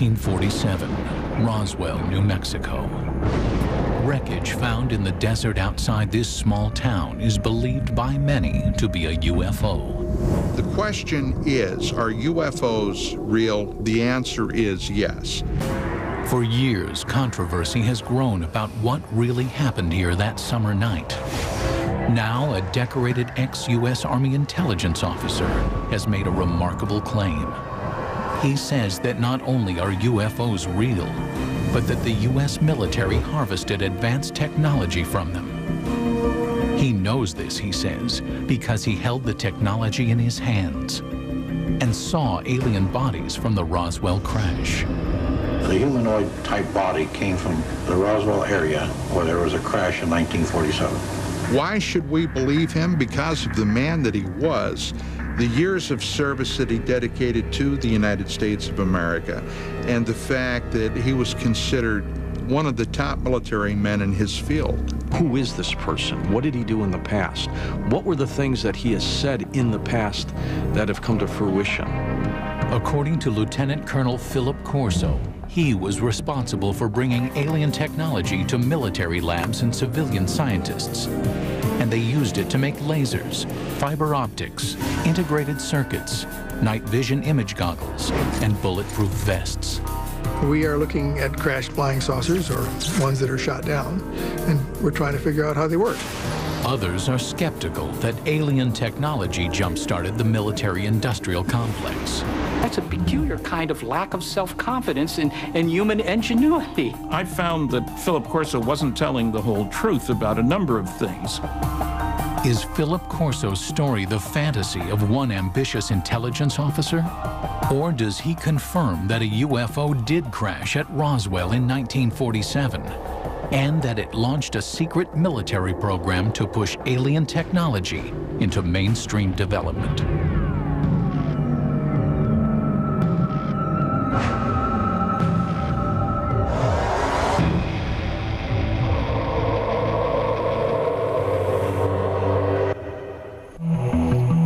1947, Roswell, New Mexico. Wreckage found in the desert outside this small town is believed by many to be a UFO. The question is, are UFOs real? The answer is yes. For years, controversy has grown about what really happened here that summer night. Now, a decorated ex-U.S. Army intelligence officer has made a remarkable claim. He says that not only are UFOs real, but that the U.S. military harvested advanced technology from them. He knows this, he says, because he held the technology in his hands and saw alien bodies from the Roswell crash. The humanoid-type body came from the Roswell area where there was a crash in 1947. Why should we believe him? Because of the man that he was, the years of service that he dedicated to the United States of America, and the fact that he was considered one of the top military men in his field. Who is this person? What did he do in the past? What were the things that he has said in the past that have come to fruition? According to Lieutenant Colonel Philip Corso, he was responsible for bringing alien technology to military labs and civilian scientists. And they used it to make lasers, fiber optics, integrated circuits, night vision image goggles, and bulletproof vests. We are looking at crashed flying saucers, or ones that are shot down, and we're trying to figure out how they work. Others are skeptical that alien technology jump-started the military-industrial complex. That's a peculiar kind of lack of self-confidence in human ingenuity. I found that Philip Corso wasn't telling the whole truth about a number of things. Is Philip Corso's story the fantasy of one ambitious intelligence officer? Or does he confirm that a UFO did crash at Roswell in 1947, and that it launched a secret military program to push alien technology into mainstream development?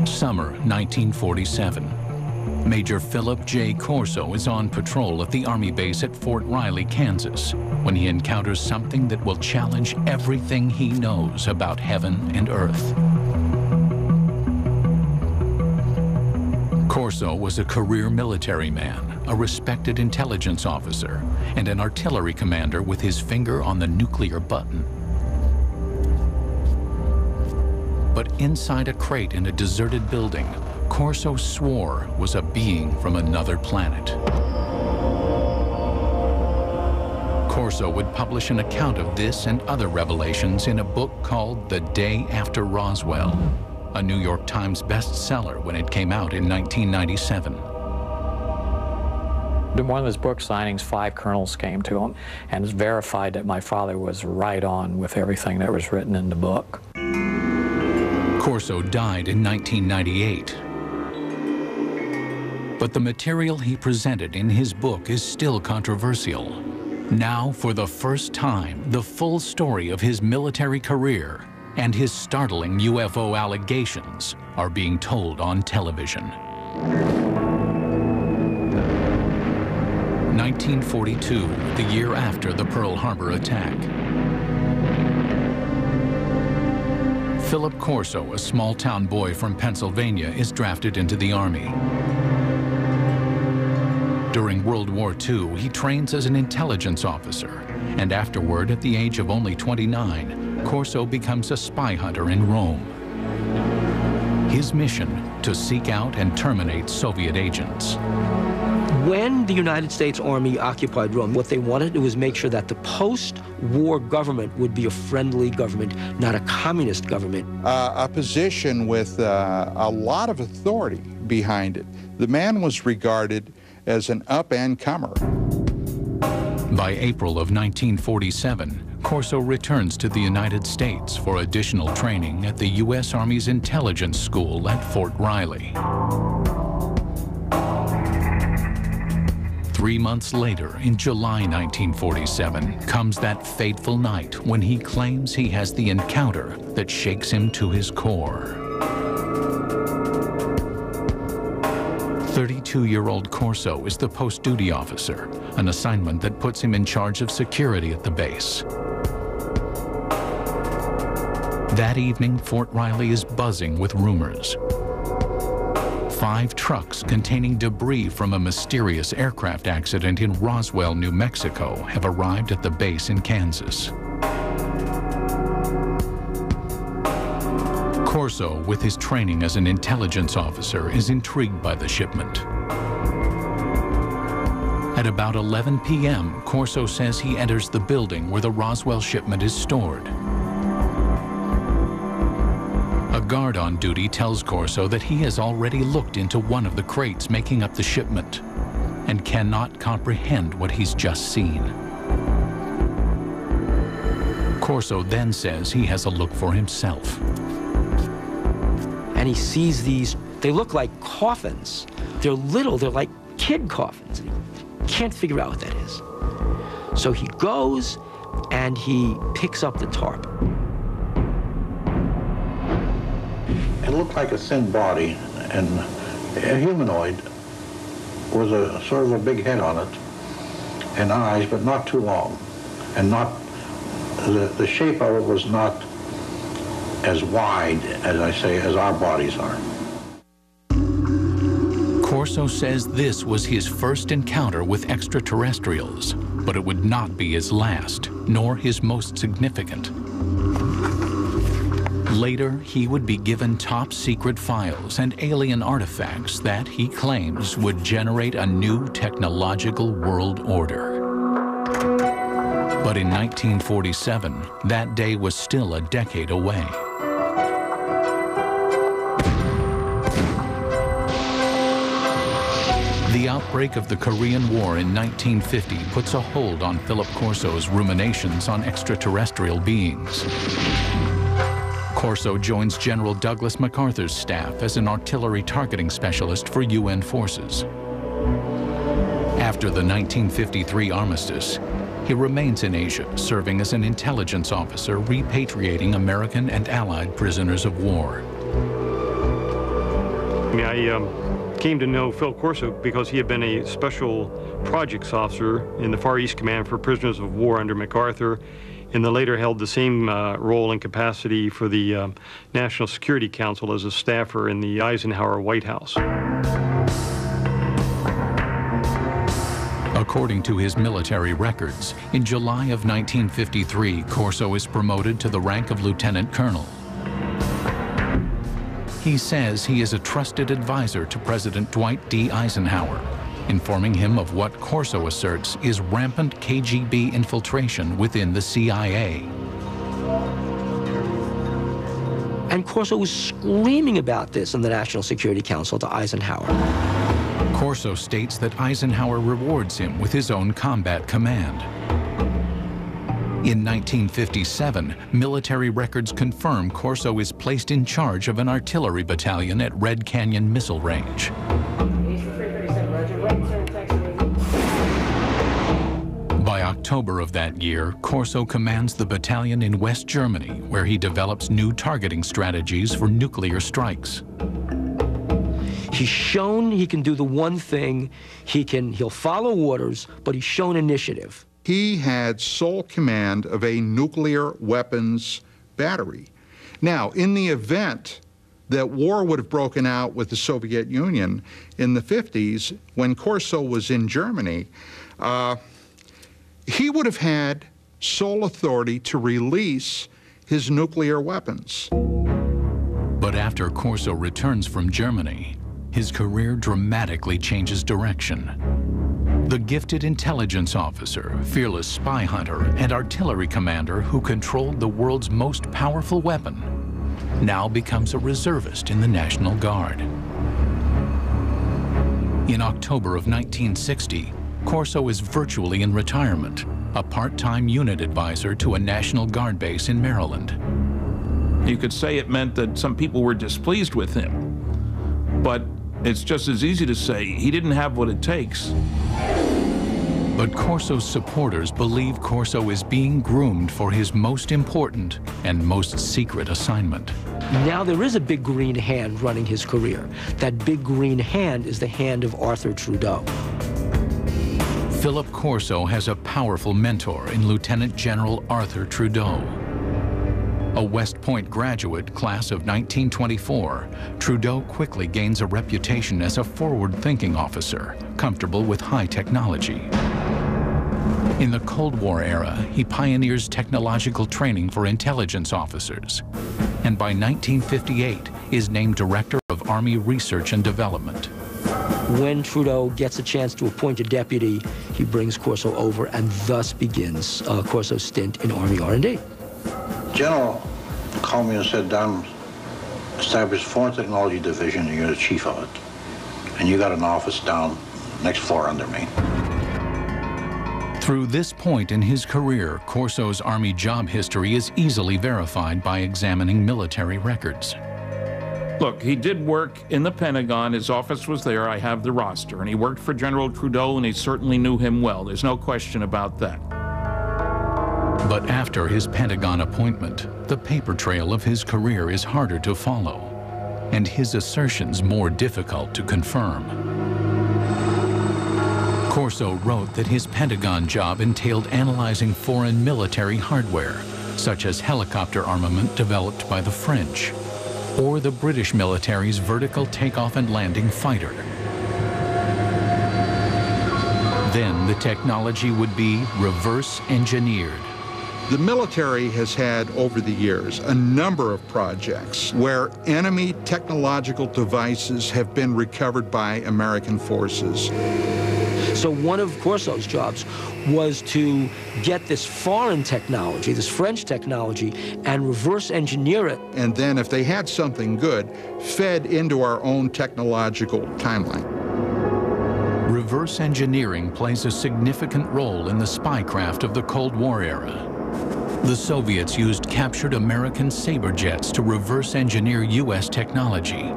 Summer 1947. Major Philip J. Corso is on patrol at the Army base at Fort Riley, Kansas, when he encounters something that will challenge everything he knows about heaven and earth. Corso was a career military man, a respected intelligence officer, and an artillery commander with his finger on the nuclear button. But inside a crate in a deserted building, Corso swore was a being from another planet. Corso would publish an account of this and other revelations in a book called The Day After Roswell, a New York Times bestseller when it came out in 1997. In one of his book signings, 5 colonels came to him and verified that my father was right on with everything that was written in the book. Corso died in 1998. But the material he presented in his book is still controversial. Now, for the first time, the full story of his military career and his startling UFO allegations are being told on television. 1942, the year after the Pearl Harbor attack. Philip Corso, a small-town boy from Pennsylvania, is drafted into the Army. During World War II, he trains as an intelligence officer, and afterward, at the age of only 29, Corso becomes a spy hunter in Rome. His mission, to seek out and terminate Soviet agents. When the United States Army occupied Rome, what they wanted was make sure that the post-war government would be a friendly government, not a communist government. A position with a lot of authority behind it. The man was regarded as an up-and-comer. By April of 1947, Corso returns to the United States for additional training at the U.S. Army's Intelligence School at Fort Riley. 3 months later, in July 1947, comes that fateful night when he claims he has the encounter that shakes him to his core. 32-year-old Corso is the post-duty officer, an assignment that puts him in charge of security at the base. That evening, Fort Riley is buzzing with rumors. 5 trucks containing debris from a mysterious aircraft accident in Roswell, New Mexico, have arrived at the base in Kansas. Corso, with his training as an intelligence officer, is intrigued by the shipment. At about 11 p.m., Corso says he enters the building where the Roswell shipment is stored. A guard on duty tells Corso that he has already looked into one of the crates making up the shipment and cannot comprehend what he's just seen. Corso then says he has a look for himself. And he sees these, they look like coffins. They're little, they're like kid coffins. And he can't figure out what that is. So he goes and he picks up the tarp. It looked like a thin body and a humanoid with a sort of a big head on it and eyes, but not too long. And not, the shape of it was not as wide, as I say, as our bodies are. Corso says this was his first encounter with extraterrestrials, but it would not be his last, nor his most significant. Later, he would be given top-secret files and alien artifacts that, he claims, would generate a new technological world order. But in 1947, that day was still a decade away. The outbreak of the Korean War in 1950 puts a hold on Philip Corso's ruminations on extraterrestrial beings. Corso joins General Douglas MacArthur's staff as an artillery targeting specialist for UN forces. After the 1953 armistice, he remains in Asia, serving as an intelligence officer, repatriating American and Allied prisoners of war. I came to know Phil Corso because he had been a special projects officer in the Far East Command for prisoners of war under MacArthur, and then later held the same role and capacity for the National Security Council as a staffer in the Eisenhower White House. According to his military records, in July of 1953, Corso is promoted to the rank of lieutenant colonel. He says he is a trusted advisor to President Dwight D. Eisenhower, informing him of what Corso asserts is rampant KGB infiltration within the CIA. And Corso was screaming about this in the National Security Council to Eisenhower. Corso states that Eisenhower rewards him with his own combat command. In 1957, military records confirm Corso is placed in charge of an artillery battalion at Red Canyon Missile Range. By October of that year, Corso commands the battalion in West Germany, where he develops new targeting strategies for nuclear strikes. He's shown he can do the one thing, he'll follow orders, but he's shown initiative. He had sole command of a nuclear weapons battery. Now, in the event that war would have broken out with the Soviet Union in the 50s, when Corso was in Germany, he would have had sole authority to release his nuclear weapons. But after Corso returns from Germany, his career dramatically changes direction. The gifted intelligence officer, fearless spy hunter, and artillery commander who controlled the world's most powerful weapon now becomes a reservist in the National Guard. In October of 1960, Corso is virtually in retirement, a part-time unit advisor to a National Guard base in Maryland. You could say it meant that some people were displeased with him, but it's just as easy to say he didn't have what it takes. But Corso's supporters believe Corso is being groomed for his most important and most secret assignment. Now there is a big green hand running his career. That big green hand is the hand of Arthur Trudeau. Philip Corso has a powerful mentor in Lieutenant General Arthur Trudeau. A West Point graduate, class of 1924, Trudeau quickly gains a reputation as a forward-thinking officer, comfortable with high technology. In the Cold War era, he pioneers technological training for intelligence officers, and by 1958 is named Director of Army Research and Development. When Trudeau gets a chance to appoint a deputy, he brings Corso over, and thus begins Corso's stint in Army R&D. General called me and said, Don, establish a Foreign Technology Division, and you're the chief of it. And you got an office down next floor under me. Through this point in his career, Corso's Army job history is easily verified by examining military records. Look, he did work in the Pentagon. His office was there. I have the roster. And he worked for General Trudeau, and he certainly knew him well. There's no question about that. But after his Pentagon appointment, the paper trail of his career is harder to follow, and his assertions more difficult to confirm. Corso wrote that his Pentagon job entailed analyzing foreign military hardware, such as helicopter armament developed by the French, or the British military's vertical takeoff and landing fighter. Then the technology would be reverse engineered. The military has had, over the years, a number of projects where enemy technological devices have been recovered by American forces. So one of Corso's jobs was to get this foreign technology, this French technology, and reverse engineer it. And then if they had something good, fed into our own technological timeline. Reverse engineering plays a significant role in the spycraft of the Cold War era. The Soviets used captured American Sabre jets to reverse engineer U.S. technology,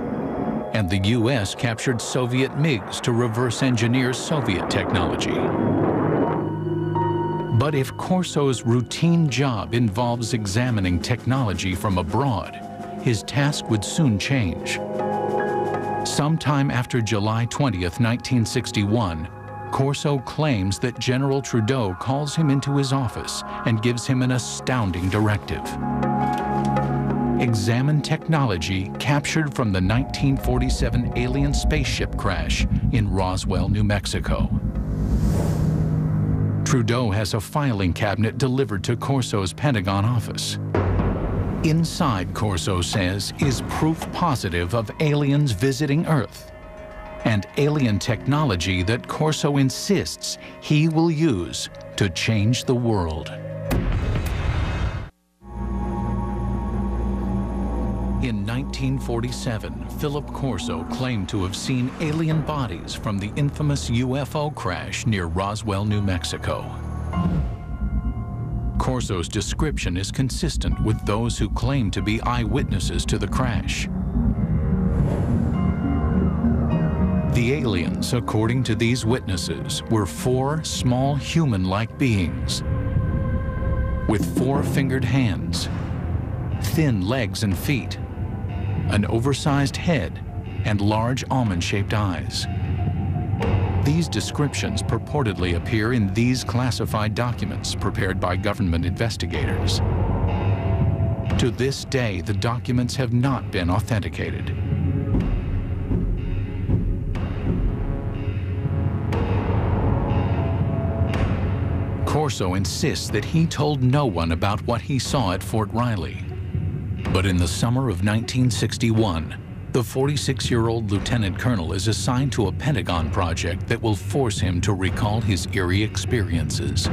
and the U.S. captured Soviet MiGs to reverse engineer Soviet technology. But if Corso's routine job involves examining technology from abroad, his task would soon change. Sometime after July 20th, 1961, Corso claims that General Trudeau calls him into his office and gives him an astounding directive. Examine technology captured from the 1947 alien spaceship crash in Roswell, New Mexico. Trudeau has a filing cabinet delivered to Corso's Pentagon office. Inside, Corso says, is proof positive of aliens visiting Earth and alien technology that Corso insists he will use to change the world. In 1947, Philip Corso claimed to have seen alien bodies from the infamous UFO crash near Roswell, New Mexico. Corso's description is consistent with those who claim to be eyewitnesses to the crash. The aliens, according to these witnesses, were 4 small human-like beings with 4-fingered hands, thin legs and feet, an oversized head, and large almond-shaped eyes. These descriptions purportedly appear in these classified documents prepared by government investigators. To this day, the documents have not been authenticated. Corso insists that he told no one about what he saw at Fort Riley. But in the summer of 1961, the 46-year-old lieutenant colonel is assigned to a Pentagon project that will force him to recall his eerie experiences.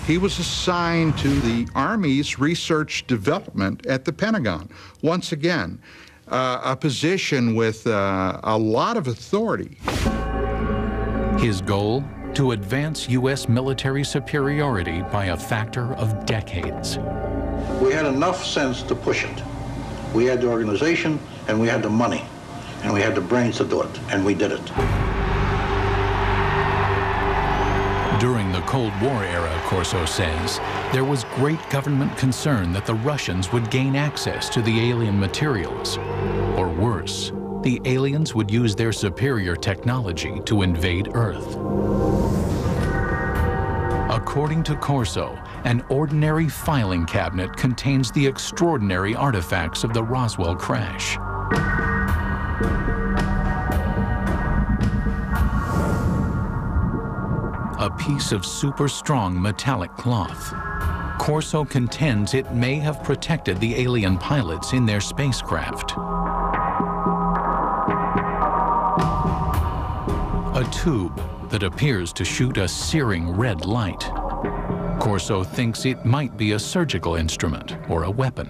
He was assigned to the Army's research development at the Pentagon. Once again, a position with a lot of authority. His goal? To advance U.S. military superiority by a factor of decades. We had enough sense to push it. We had the organization, and we had the money, and we had the brains to do it, and we did it. During the Cold War era, Corso says, there was great government concern that the Russians would gain access to the alien materials. Or worse, the aliens would use their superior technology to invade Earth. According to Corso, an ordinary filing cabinet contains the extraordinary artifacts of the Roswell crash. A piece of super strong metallic cloth. Corso contends it may have protected the alien pilots in their spacecraft. A tube that appears to shoot a searing red light. Corso thinks it might be a surgical instrument or a weapon.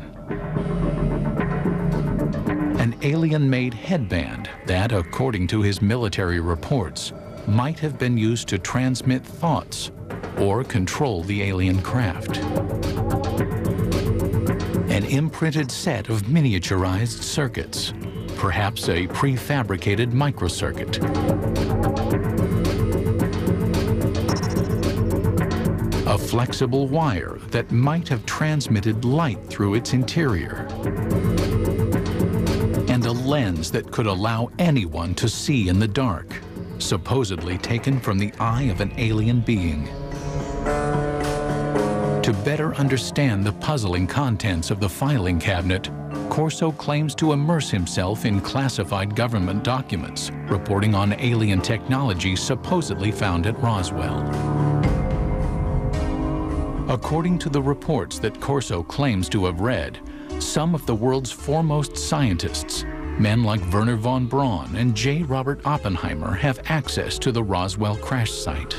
An alien-made headband that, according to his military reports, might have been used to transmit thoughts or control the alien craft. An imprinted set of miniaturized circuits, perhaps a prefabricated microcircuit. A flexible wire that might have transmitted light through its interior. And a lens that could allow anyone to see in the dark, supposedly taken from the eye of an alien being. To better understand the puzzling contents of the filing cabinet, Corso claims to immerse himself in classified government documents reporting on alien technology supposedly found at Roswell. According to the reports that Corso claims to have read, some of the world's foremost scientists, men like Wernher von Braun and J. Robert Oppenheimer, have access to the Roswell crash site.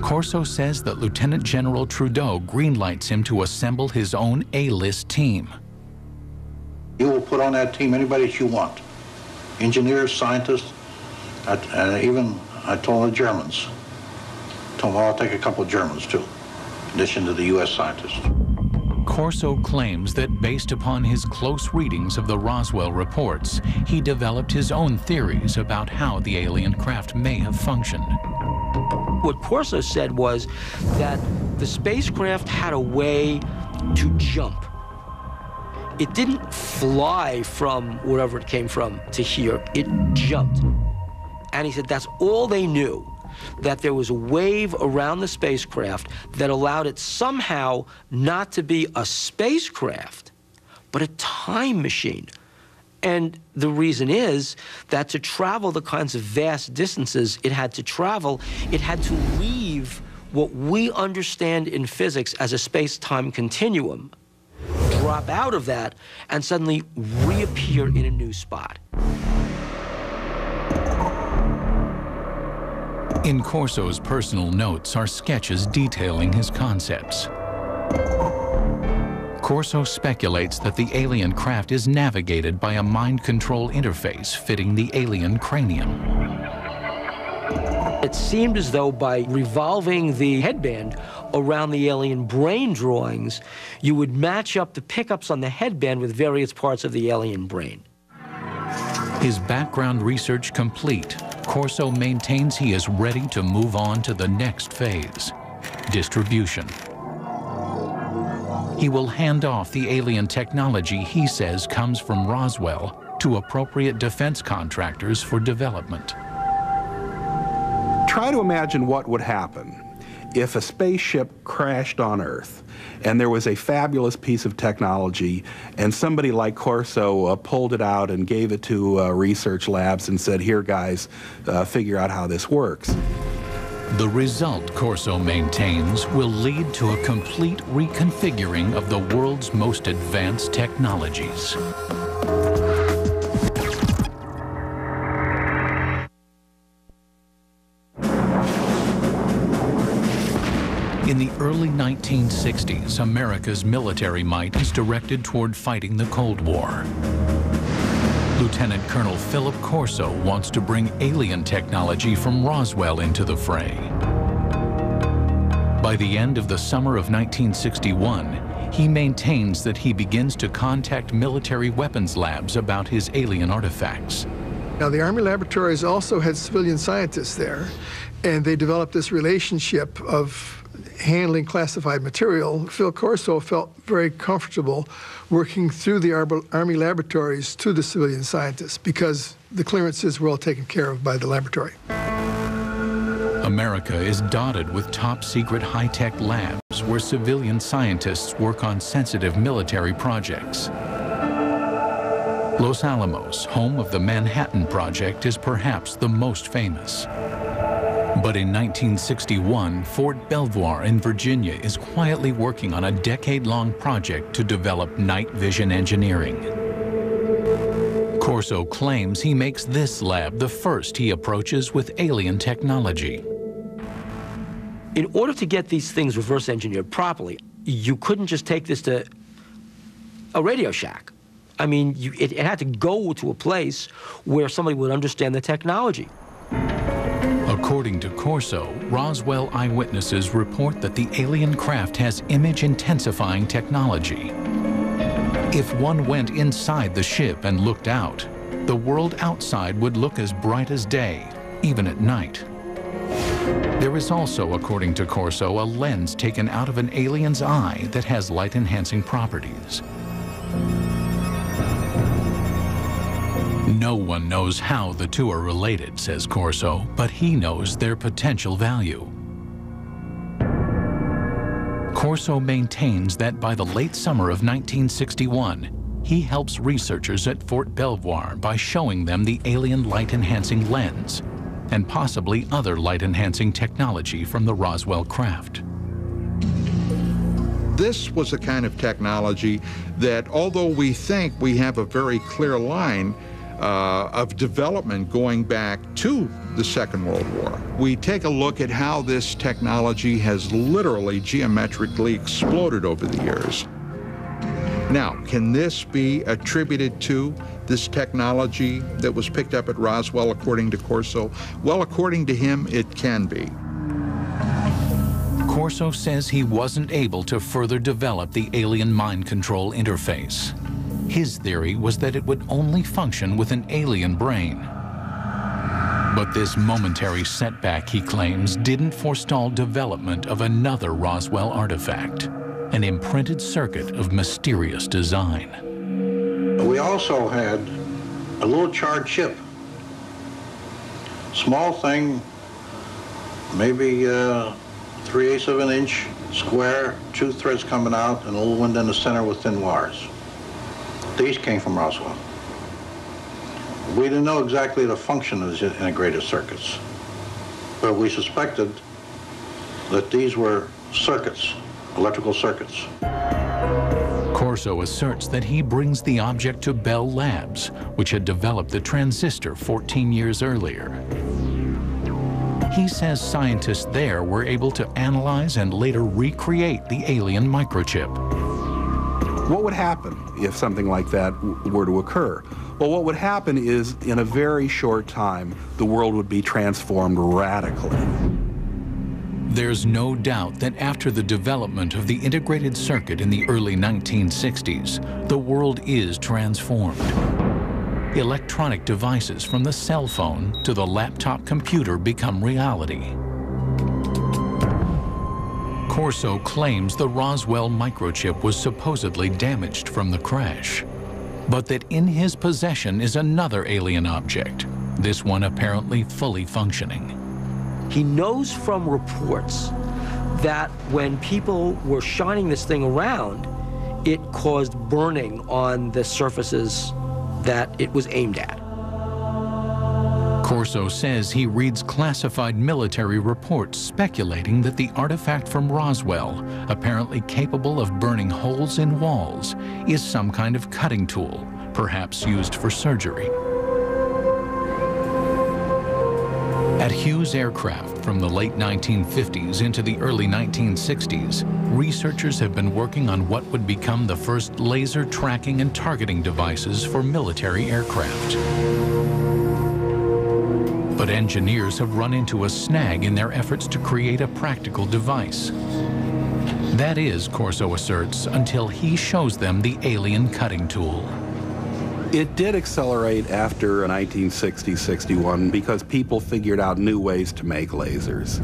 Corso says that Lieutenant General Trudeau greenlights him to assemble his own A-list team. You will put on that team anybody that you want. Engineers, scientists, and even I told the Germans. Told them I'll take a couple of Germans too, in addition to the U.S. scientists. Corso claims that based upon his close readings of the Roswell reports, he developed his own theories about how the alien craft may have functioned. What Corso said was that the spacecraft had a way to jump. It didn't fly from wherever it came from to here, it jumped. And he said that's all they knew, that there was a wave around the spacecraft that allowed it somehow not to be a spacecraft, but a time machine. And the reason is that to travel the kinds of vast distances it had to travel, it had to leave what we understand in physics as a space-time continuum, drop out of that, and suddenly reappear in a new spot. In Corso's personal notes are sketches detailing his concepts. Corso speculates that the alien craft is navigated by a mind control interface fitting the alien cranium. It seemed as though by revolving the headband around the alien brain drawings, you would match up the pickups on the headband with various parts of the alien brain. His background research complete, Corso maintains he is ready to move on to the next phase, distribution. He will hand off the alien technology he says comes from Roswell to appropriate defense contractors for development. Try to imagine what would happen if a spaceship crashed on Earth and there was a fabulous piece of technology and somebody like Corso pulled it out and gave it to research labs and said, here guys, figure out how this works. The result, Corso maintains, will lead to a complete reconfiguring of the world's most advanced technologies. In the early 1960s, America's military might is directed toward fighting the Cold War. Lieutenant Colonel Philip Corso wants to bring alien technology from Roswell into the fray. By the end of the summer of 1961, he maintains that he begins to contact military weapons labs about his alien artifacts. Now, the Army laboratories also had civilian scientists there, and they developed this relationship of handling classified material. Phil Corso felt very comfortable working through the Army laboratories to the civilian scientists because the clearances were all taken care of by the laboratory. America is dotted with top-secret high-tech labs where civilian scientists work on sensitive military projects. Los Alamos, home of the Manhattan Project, is perhaps the most famous. But in 1961, Fort Belvoir in Virginia is quietly working on a decade-long project to develop night vision engineering. Corso claims he makes this lab the first he approaches with alien technology. In order to get these things reverse engineered properly, you couldn't just take this to a Radio Shack. I mean, it had to go to a place where somebody would understand the technology. According to Corso, Roswell eyewitnesses report that the alien craft has image-intensifying technology. If one went inside the ship and looked out, the world outside would look as bright as day, even at night. There is also, according to Corso, a lens taken out of an alien's eye that has light-enhancing properties. No one knows how the two are related, says Corso, but he knows their potential value. Corso maintains that by the late summer of 1961, he helps researchers at Fort Belvoir by showing them the alien light-enhancing lens and possibly other light-enhancing technology from the Roswell craft. This was a kind of technology that, although we think we have a very clear line of development going back to the Second World War, we take a look at how this technology has literally geometrically exploded over the years. Now, can this be attributed to this technology that was picked up at Roswell, according to Corso? Well, according to him, it can be. Corso says he wasn't able to further develop the alien mind control interface. His theory was that it would only function with an alien brain. But this momentary setback, he claims, didn't forestall development of another Roswell artifact, an imprinted circuit of mysterious design. We also had a little charred chip. Small thing, maybe 3/8 of an inch, square, 2 threads coming out, and a little window in the center with thin wires. These came from Roswell. We didn't know exactly the function of the integrated circuits, but we suspected that these were circuits, electrical circuits. Corso asserts that he brings the object to Bell Labs, which had developed the transistor 14 years earlier. He says scientists there were able to analyze and later recreate the alien microchip. What would happen if something like that were to occur? Well, what would happen is, in a very short time, the world would be transformed radically. There's no doubt that after the development of the integrated circuit in the early 1960s, the world is transformed. Electronic devices from the cell phone to the laptop computer become reality. Corso claims the Roswell microchip was supposedly damaged from the crash, but that in his possession is another alien object, this one apparently fully functioning. He knows from reports that when people were shining this thing around, it caused burning on the surfaces that it was aimed at. Corso says he reads classified military reports speculating that the artifact from Roswell, apparently capable of burning holes in walls, is some kind of cutting tool, perhaps used for surgery. At Hughes Aircraft from the late 1950s into the early 1960s, researchers have been working on what would become the first laser tracking and targeting devices for military aircraft. But engineers have run into a snag in their efforts to create a practical device. That is, Corso asserts, until he shows them the alien cutting tool. It did accelerate after 1960-61 because people figured out new ways to make lasers.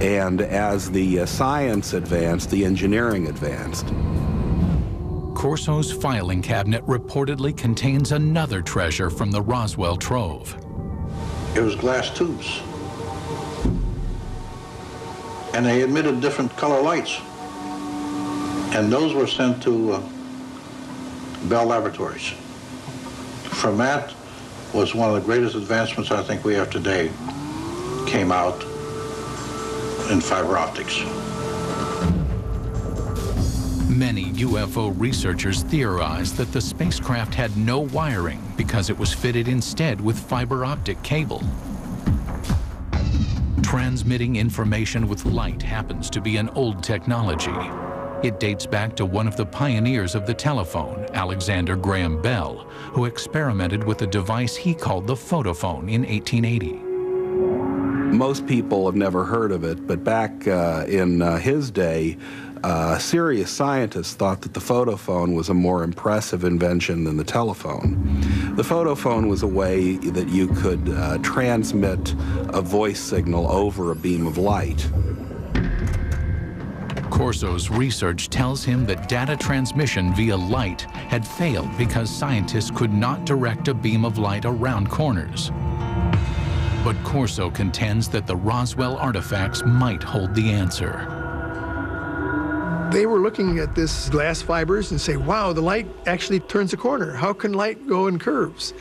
And as the science advanced, the engineering advanced. Corso's filing cabinet reportedly contains another treasure from the Roswell trove. It was glass tubes. And they emitted different color lights. And those were sent to Bell Laboratories. From that was one of the greatest advancements I think we have today, came out in fiber optics. Many UFO researchers theorize that the spacecraft had no wiring because it was fitted instead with fiber optic cable. Transmitting information with light happens to be an old technology. It dates back to one of the pioneers of the telephone, Alexander Graham Bell, who experimented with a device he called the photophone in 1880. Most people have never heard of it, but back in his day, serious scientists thought that the photophone was a more impressive invention than the telephone. The photophone was a way that you could transmit a voice signal over a beam of light. Corso's research tells him that data transmission via light had failed because scientists could not direct a beam of light around corners. But Corso contends that the Roswell artifacts might hold the answer. They were looking at this glass fibers and say, wow, the light actually turns a corner. How can light go in curves?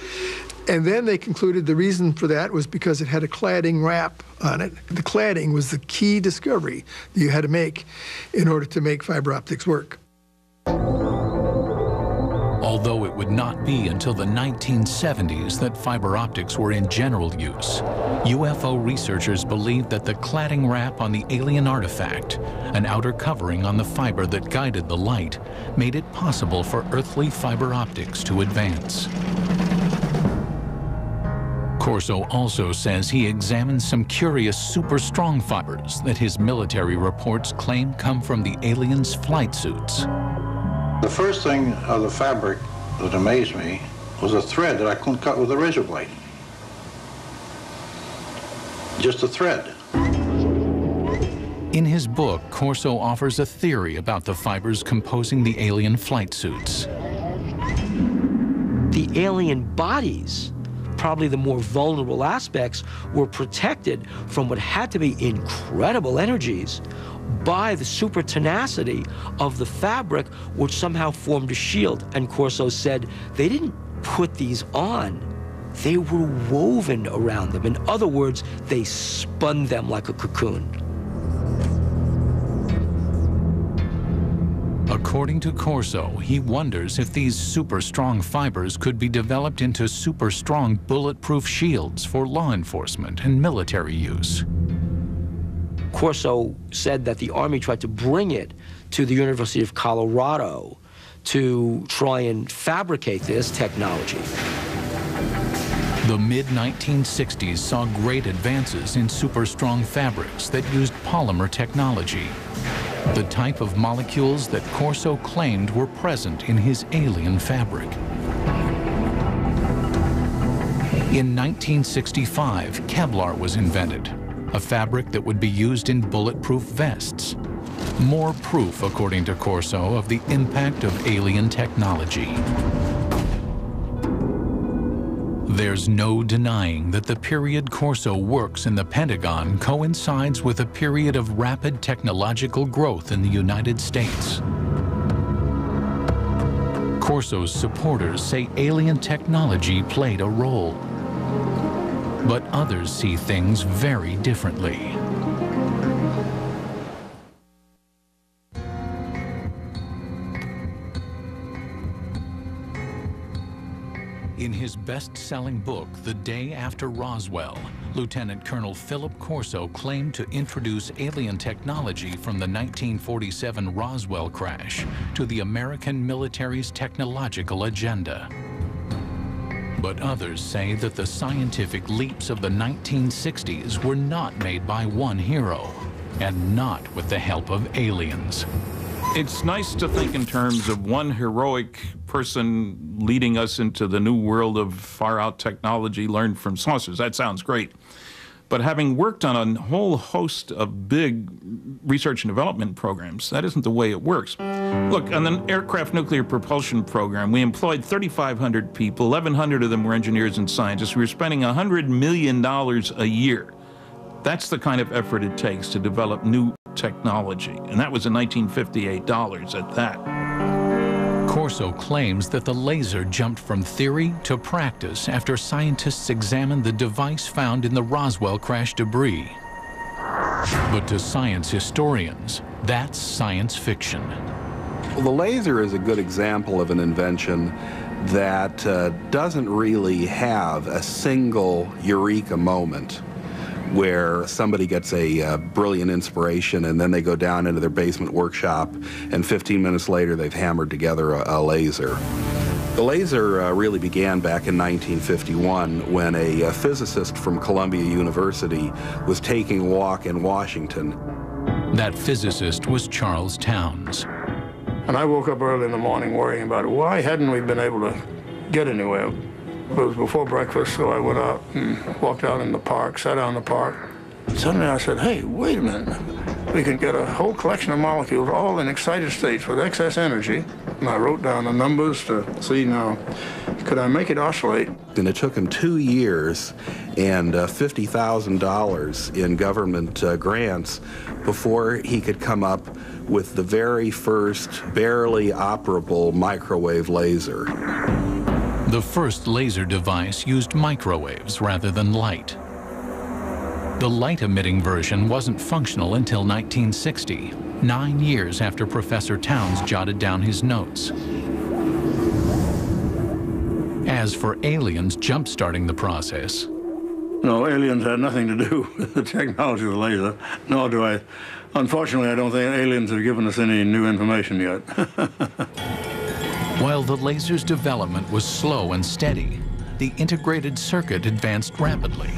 And then they concluded the reason for that was because it had a cladding wrap on it. The cladding was the key discovery that you had to make in order to make fiber optics work. Although it would not be until the 1970s that fiber optics were in general use, UFO researchers believed that the cladding wrap on the alien artifact, an outer covering on the fiber that guided the light, made it possible for earthly fiber optics to advance. Corso also says he examined some curious super strong fibers that his military reports claim come from the aliens' flight suits. The first thing of the fabric that amazed me was a thread that I couldn't cut with a razor blade. Just a thread. In his book, Corso offers a theory about the fibers composing the alien flight suits. The alien bodies, probably the more vulnerable aspects, were protected from what had to be incredible energies by the super tenacity of the fabric, which somehow formed a shield. And Corso said they didn't put these on, they were woven around them. In other words, they spun them like a cocoon. According to Corso, he wonders if these super strong fibers could be developed into super strong bulletproof shields for law enforcement and military use. Corso said that the Army tried to bring it to the University of Colorado to try and fabricate this technology. The mid-1960s saw great advances in super strong fabrics that used polymer technology, the type of molecules that Corso claimed were present in his alien fabric. In 1965, Kevlar was invented, a fabric that would be used in bulletproof vests. More proof, according to Corso, of the impact of alien technology. There's no denying that the period Corso works in the Pentagon coincides with a period of rapid technological growth in the United States. Corso's supporters say alien technology played a role, but others see things very differently. In his best-selling book, The Day After Roswell, Lieutenant Colonel Philip Corso claimed to introduce alien technology from the 1947 Roswell crash to the American military's technological agenda. But others say that the scientific leaps of the 1960s were not made by one hero, and not with the help of aliens. It's nice to think in terms of one heroic person leading us into the new world of far-out technology learned from saucers. That sounds great. But having worked on a whole host of big research and development programs, that isn't the way it works. Look, on the aircraft nuclear propulsion program, we employed 3,500 people. 1,100 of them were engineers and scientists. We were spending $100 million a year. That's the kind of effort it takes to develop new technology. And that was in 1958 dollars at that. Corso claims that the laser jumped from theory to practice after scientists examined the device found in the Roswell crash debris. But to science historians, that's science fiction. Well, the laser is a good example of an invention that doesn't really have a single eureka moment where somebody gets a brilliant inspiration and then they go down into their basement workshop and 15 minutes later they've hammered together a laser. The laser really began back in 1951 when a physicist from Columbia University was taking a walk in Washington. That physicist was Charles Towns. And I woke up early in the morning worrying about it. Why hadn't we been able to get anywhere? It was before breakfast, so I went out and walked out in the park, sat down in the park. Suddenly I said, hey, wait a minute. We can get a whole collection of molecules all in excited states with excess energy. And I wrote down the numbers to see now, could I make it oscillate? And it took him 2 years and $50,000 in government grants before he could come up with the very first barely operable microwave laser. The first laser device used microwaves rather than light. The light-emitting version wasn't functional until 1960, 9 years after Professor Towns jotted down his notes. As for aliens jump-starting the process, No, aliens had nothing to do with the technology of the laser, nor do I. Unfortunately, I don't think aliens have given us any new information yet. while the laser's development was slow and steady, the integrated circuit advanced rapidly.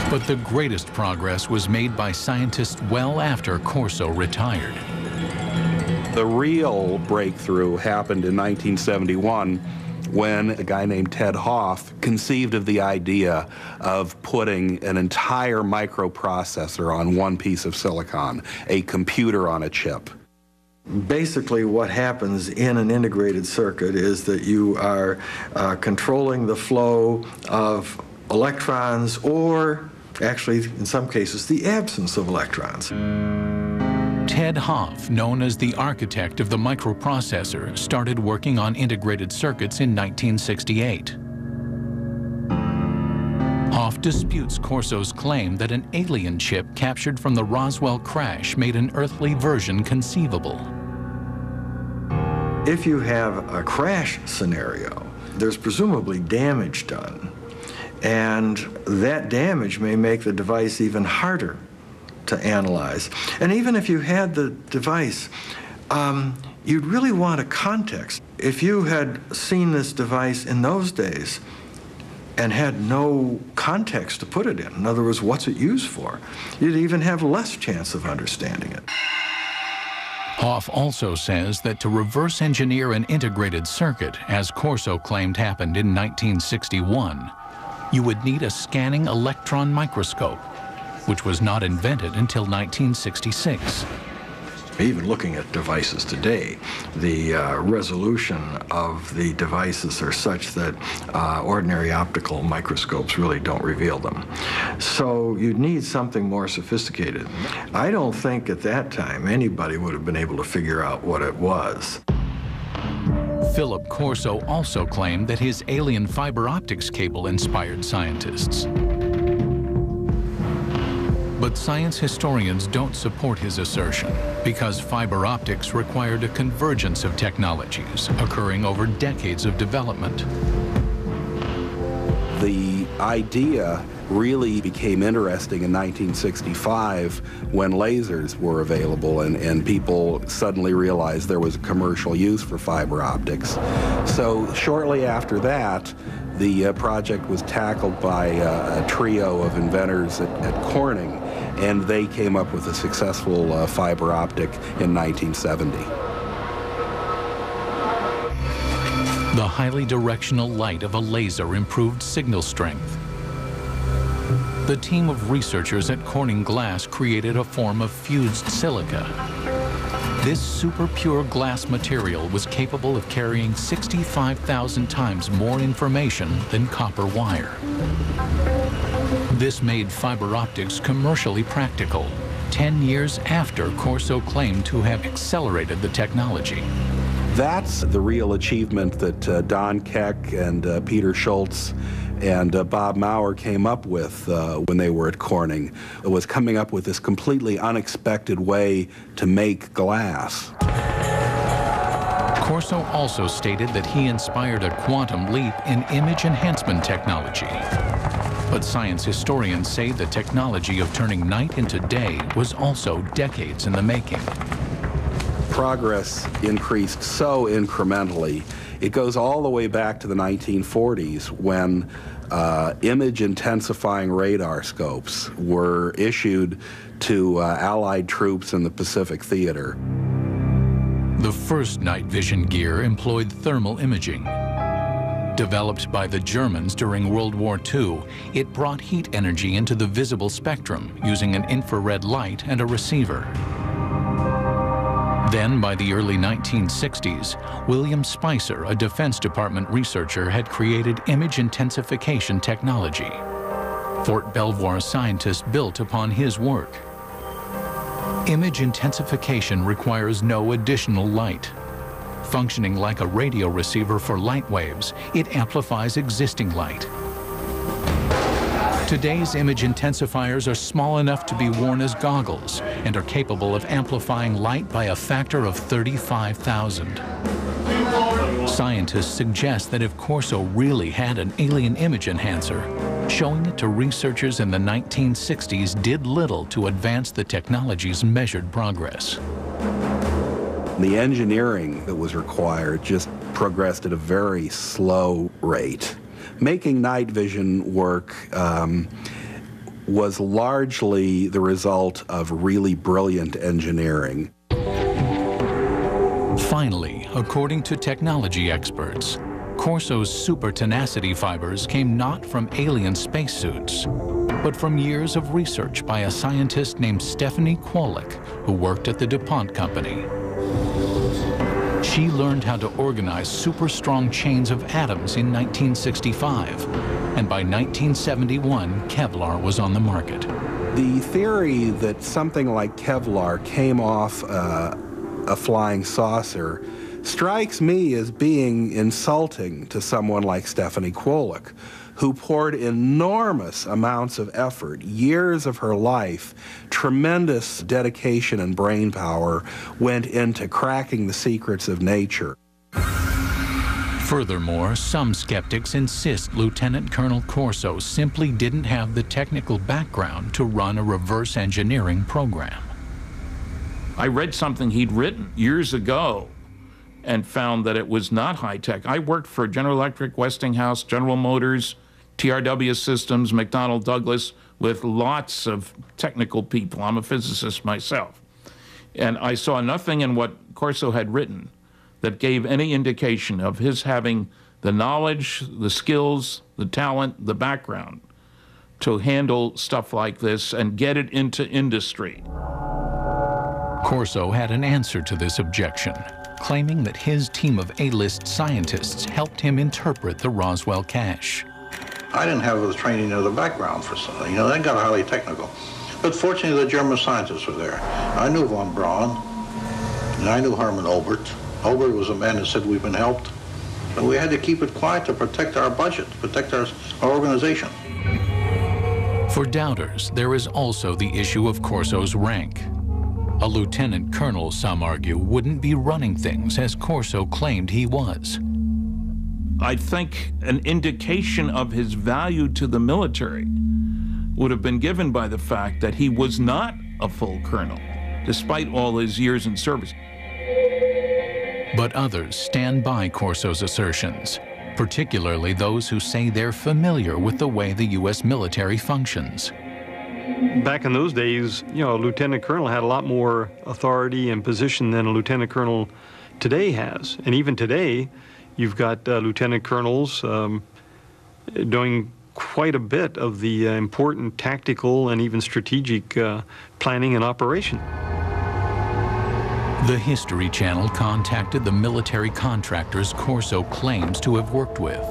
But the greatest progress was made by scientists well after Corso retired. The real breakthrough happened in 1971 when a guy named Ted Hoff conceived of the idea of putting an entire microprocessor on one piece of silicon, a computer on a chip. Basically, what happens in an integrated circuit is that you are controlling the flow of electrons, or actually, in some cases, the absence of electrons. Ted Hoff, known as the architect of the microprocessor, started working on integrated circuits in 1968. Hoff disputes Corso's claim that an alien chip captured from the Roswell crash made an earthly version conceivable. If you have a crash scenario, there's presumably damage done, and that damage may make the device even harder to analyze. And even if you had the device, you'd really want a context. If you had seen this device in those days and had no context to put it in other words, what's it used for, you'd even have less chance of understanding it. Hoff also says that to reverse engineer an integrated circuit, as Corso claimed happened in 1961, you would need a scanning electron microscope, which was not invented until 1966. Even looking at devices today, the resolution of the devices are such that ordinary optical microscopes really don't reveal them. So you'd need something more sophisticated. I don't think at that time anybody would have been able to figure out what it was. Philip Corso also claimed that his alien fiber optics cable inspired scientists. But science historians don't support his assertion because fiber optics required a convergence of technologies occurring over decades of development. The idea really became interesting in 1965 when lasers were available and people suddenly realized there was a commercial use for fiber optics. So shortly after that, The project was tackled by a trio of inventors at Corning, and they came up with a successful fiber optic in 1970. The highly directional light of a laser improved signal strength. The team of researchers at Corning Glass created a form of fused silica. This super pure glass material was capable of carrying 65,000 times more information than copper wire. This made fiber optics commercially practical, 10 years after Corso claimed to have accelerated the technology. That's the real achievement that Don Keck and Peter Schultz and Bob Maurer came up with when they were at Corning. It was coming up with this completely unexpected way to make glass. Corso also stated that he inspired a quantum leap in image enhancement technology. But science historians say the technology of turning night into day was also decades in the making. Progress increased so incrementally. It goes all the way back to the 1940s when image intensifying radar scopes were issued to Allied troops in the Pacific Theater. The first night vision gear employed thermal imaging. Developed by the Germans during World War II, it brought heat energy into the visible spectrum using an infrared light and a receiver. Then, by the early 1960s, William Spicer, a Defense Department researcher, had created image intensification technology. Fort Belvoir scientists built upon his work. Image intensification requires no additional light. Functioning like a radio receiver for light waves, it amplifies existing light. Today's image intensifiers are small enough to be worn as goggles and are capable of amplifying light by a factor of 35,000. Scientists suggest that if Corso really had an alien image enhancer, showing it to researchers in the 1960s did little to advance the technology's measured progress. The engineering that was required just progressed at a very slow rate. Making night vision work was largely the result of really brilliant engineering. Finally, according to technology experts, Corso's super tenacity fibers came not from alien spacesuits, but from years of research by a scientist named Stephanie Kwolek, who worked at the DuPont Company. She learned how to organize super strong chains of atoms in 1965, and by 1971, Kevlar was on the market. The theory that something like Kevlar came off a flying saucer strikes me as being insulting to someone like Stephanie Kwolek, who poured enormous amounts of effort, years of her life, tremendous dedication and brain power went into cracking the secrets of nature. Furthermore, some skeptics insist Lieutenant Colonel Corso simply didn't have the technical background to run a reverse engineering program. I read something he'd written years ago and found that it was not high-tech. I worked for General Electric, Westinghouse, General Motors, TRW Systems, McDonnell Douglas, with lots of technical people. I'm a physicist myself. And I saw nothing in what Corso had written that gave any indication of his having the knowledge, the skills, the talent, the background to handle stuff like this and get it into industry. Corso had an answer to this objection, claiming that his team of A-list scientists helped him interpret the Roswell cache. I didn't have the training or the background for something. You know, they got highly technical. But fortunately, the German scientists were there. I knew von Braun, and I knew Hermann Obert. Obert was a man that said we've been helped. But we had to keep it quiet to protect our budget, protect our organization. For doubters, there is also the issue of Corso's rank. A lieutenant colonel, some argue, wouldn't be running things as Corso claimed he was. I think an indication of his value to the military would have been given by the fact that he was not a full colonel, despite all his years in service. But others stand by Corso's assertions. particularly those who say they're familiar with the way the U.S. military functions. Back in those days, you know, a lieutenant colonel had a lot more authority and position than a lieutenant colonel today has. And even today, you've got lieutenant colonels doing quite a bit of the important tactical and even strategic planning and operation. The History Channel contacted the military contractors Corso claims to have worked with,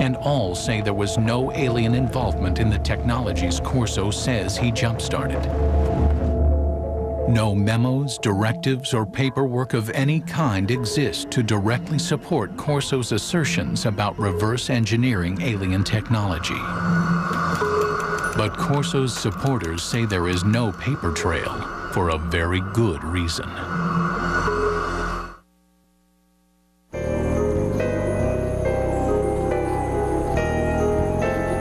and all say there was no alien involvement in the technologies Corso says he jump-started. No memos, directives, or paperwork of any kind exist to directly support Corso's assertions about reverse engineering alien technology. But Corso's supporters say there is no paper trail for a very good reason.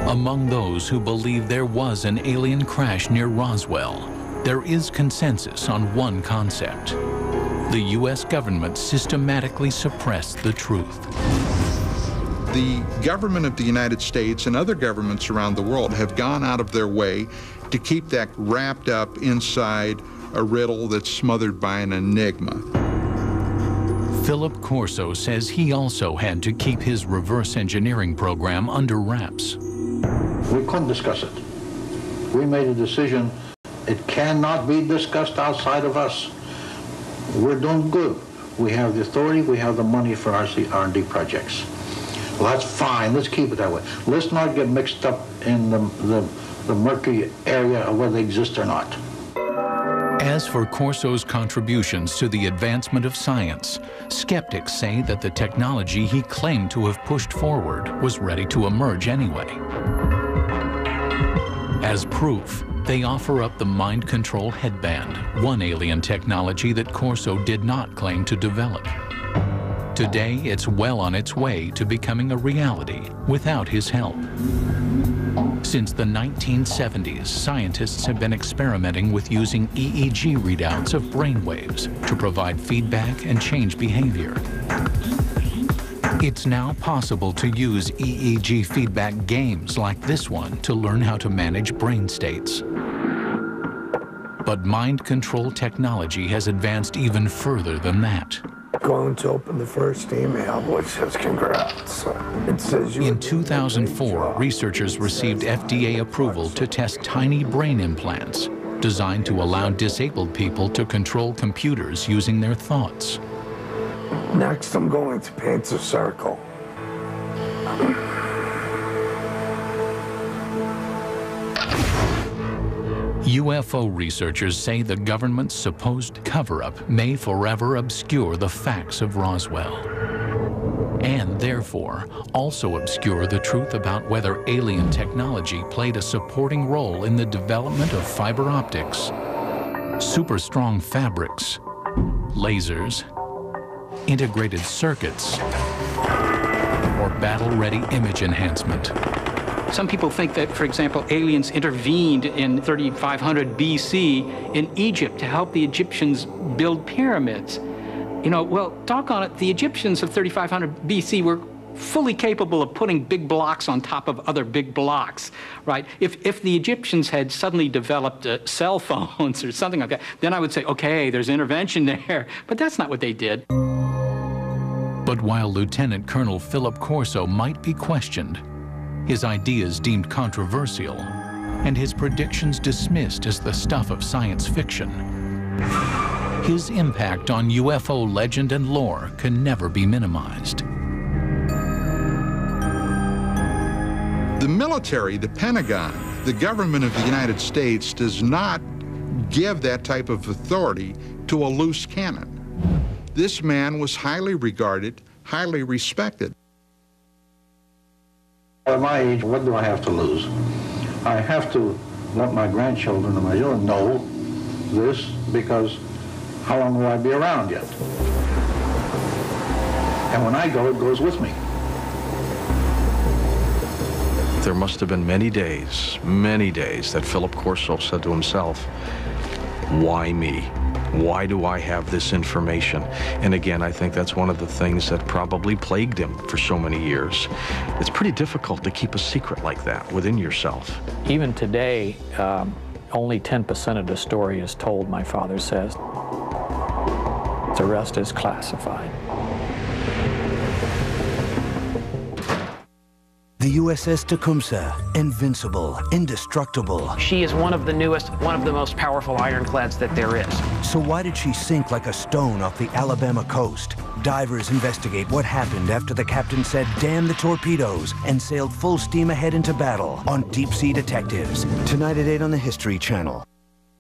Among those who believe there was an alien crash near Roswell, there is consensus on one concept. The U.S. government systematically suppressed the truth. The government of the United States and other governments around the world have gone out of their way to keep that wrapped up inside a riddle that's smothered by an enigma. Philip Corso says he also had to keep his reverse engineering program under wraps. We couldn't discuss it. We made a decision. It cannot be discussed outside of us. We're doing good. We have the authority, we have the money for our R&D projects. Well, that's fine. Let's keep it that way. Let's not get mixed up in the murky area of whether they exist or not. As for Corso's contributions to the advancement of science, skeptics say that the technology he claimed to have pushed forward was ready to emerge anyway. As proof, they offer up the mind control headband, one alien technology that Corso did not claim to develop. Today, it's well on its way to becoming a reality without his help. Since the 1970s, scientists have been experimenting with using EEG readouts of brainwaves to provide feedback and change behavior. It's now possible to use EEG feedback games like this one to learn how to manage brain states. But mind control technology has advanced even further than that. Going to open the first email, which says congrats. It says you. In 2004, researchers received FDA approval to test tiny brain implants designed to allow disabled people to control computers using their thoughts. Next, I'm going to paint a circle. UFO researchers say the government's supposed cover-up may forever obscure the facts of Roswell, and therefore also obscure the truth about whether alien technology played a supporting role in the development of fiber optics, super-strong fabrics, lasers, integrated circuits, or battle-ready image enhancement. Some people think that, for example, aliens intervened in 3500 BC in Egypt to help the Egyptians build pyramids. You know, well, doggone it, the Egyptians of 3500 BC were fully capable of putting big blocks on top of other big blocks, right? If the Egyptians had suddenly developed cell phones or something like that, then I would say, okay, there's intervention there. But that's not what they did. But while Lieutenant Colonel Philip Corso might be questioned, his ideas deemed controversial, and his predictions dismissed as the stuff of science fiction, his impact on UFO legend and lore can never be minimized. The military, the Pentagon, the government of the United States does not give that type of authority to a loose cannon. This man was highly regarded, highly respected. At my age, what do I have to lose? I have to let my grandchildren and my children know this, because how long will I be around yet? And when I go, it goes with me. There must have been many days that Philip Corso said to himself, why me? Why do I have this information? And again, I think that's one of the things that probably plagued him for so many years. It's pretty difficult to keep a secret like that within yourself. Even today, only 10% of the story is told, my father says. The rest is classified. The USS Tecumseh, invincible, indestructible. She is one of the newest, one of the most powerful ironclads that there is. So why did she sink like a stone off the Alabama coast? Divers investigate what happened after the captain said, "Damn the torpedoes," and sailed full steam ahead into battle on Deep Sea Detectives. Tonight at 8 on the History Channel.